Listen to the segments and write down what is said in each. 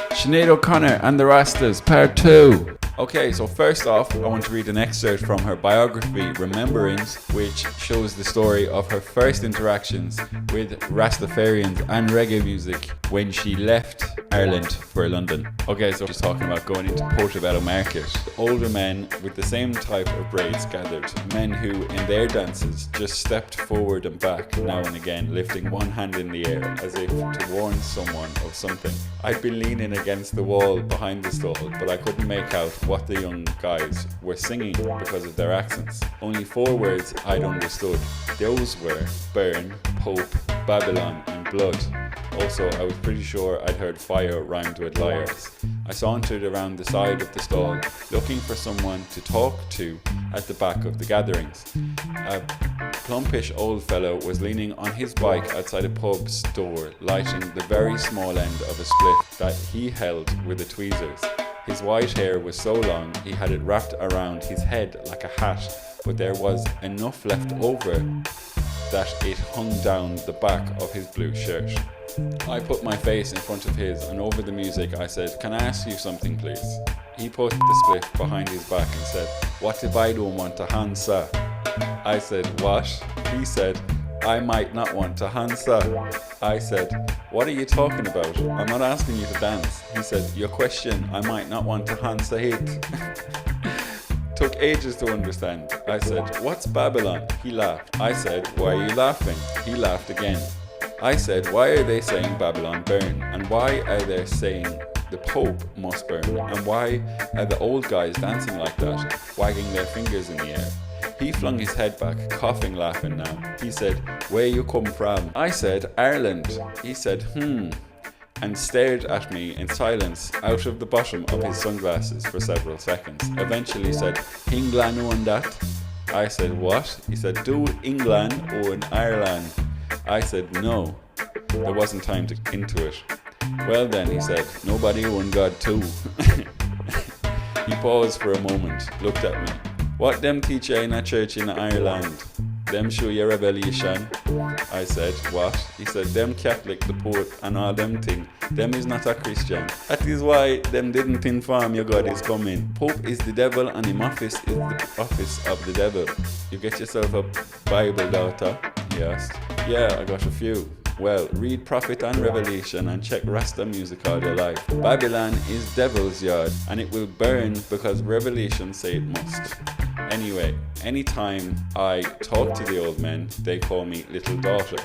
Sinead O'Connor and the Rastas, Part 2. Okay, so first off, I want to read an excerpt from her biography, Rememberings, which shows the story of her first interactions with Rastafarians and reggae music when she left Ireland for London. Okay, so she's talking about going into Portobello market. Older men with the same type of braids gathered, men who in their dances just stepped forward and back now and again, lifting one hand in the air as if to warn someone of something. I'd been leaning against the wall behind the stall, but I couldn't make out what the young guys were singing because of their accents. Only 4 words I'd understood. Those were burn, Pope, Babylon and blood. Also, I was pretty sure I'd heard fire rhymed with liars. I sauntered around the side of the stall, looking for someone to talk to at the back of the gatherings. A plumpish old fellow was leaning on his bike outside a pub's door, lighting the very small end of a spliff that he held with the tweezers. His white hair was so long he had it wrapped around his head like a hat, but there was enough left over that it hung down the back of his blue shirt. I put my face in front of his, and over the music I said, "Can I ask you something, please?" He put the spliff behind his back and said, "What if I don't want a hand, sir?" I said, "What?" He said, "I might not want a hand, sir." I said, "What are you talking about? I'm not asking you to dance." He said, "Your question, I might not want a hand, sir." Took ages to understand. I said, "What's Babylon?" He laughed. I said, "Why are you laughing?" He laughed again. I said, "Why are they saying Babylon burn? And why are they saying the Pope must burn? And why are the old guys dancing like that, wagging their fingers in the air?" He flung his head back, coughing, laughing now. He said, "Where you come from?" I said, "Ireland." He said, and stared at me in silence out of the bottom of his sunglasses for several seconds. Eventually said, "England own that?" I said, "What?" He said, "Do England own Ireland?" I said, "No." There wasn't time to get into it. "Well then," he said, "nobody own God too." He paused for a moment, looked at me. "What them teach you in a church in Ireland? Them show you revelation?" I said, "What?" He said, "Them Catholic, the Pope and all them thing. Them is not a Christian. That is why them didn't inform you God is coming. Pope is the devil and him office is the office of the devil. You get yourself a Bible, daughter?" He asked. "Yeah, I got a few." "Well, read Prophet and Revelation and check Rasta music all your life. Babylon is devil's yard and it will burn because Revelation say it must." Anyway, anytime I talk to the old men, they call me little daughter.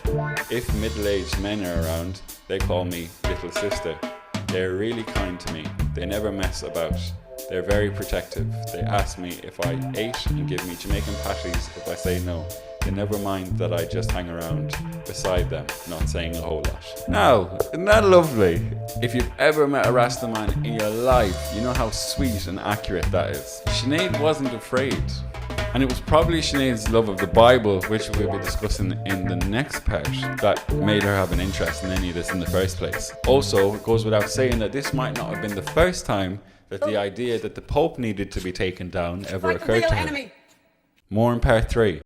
If middle-aged men are around, they call me little sister. They're really kind to me. They never mess about. They're very protective. They ask me if I ate and give me Jamaican patties if I say no. They never mind that I just hang around beside them, not saying a whole lot. Now, isn't that lovely? If you've ever met a Rasta man in your life, you know how sweet and accurate that is. Sinead wasn't afraid. And it was probably Sinead's love of the Bible, which we'll be discussing in the next part, that made her have an interest in any of this in the first place. Also, it goes without saying that this might not have been the first time that the idea that the Pope needed to be taken down ever occurred to her. More in part 3.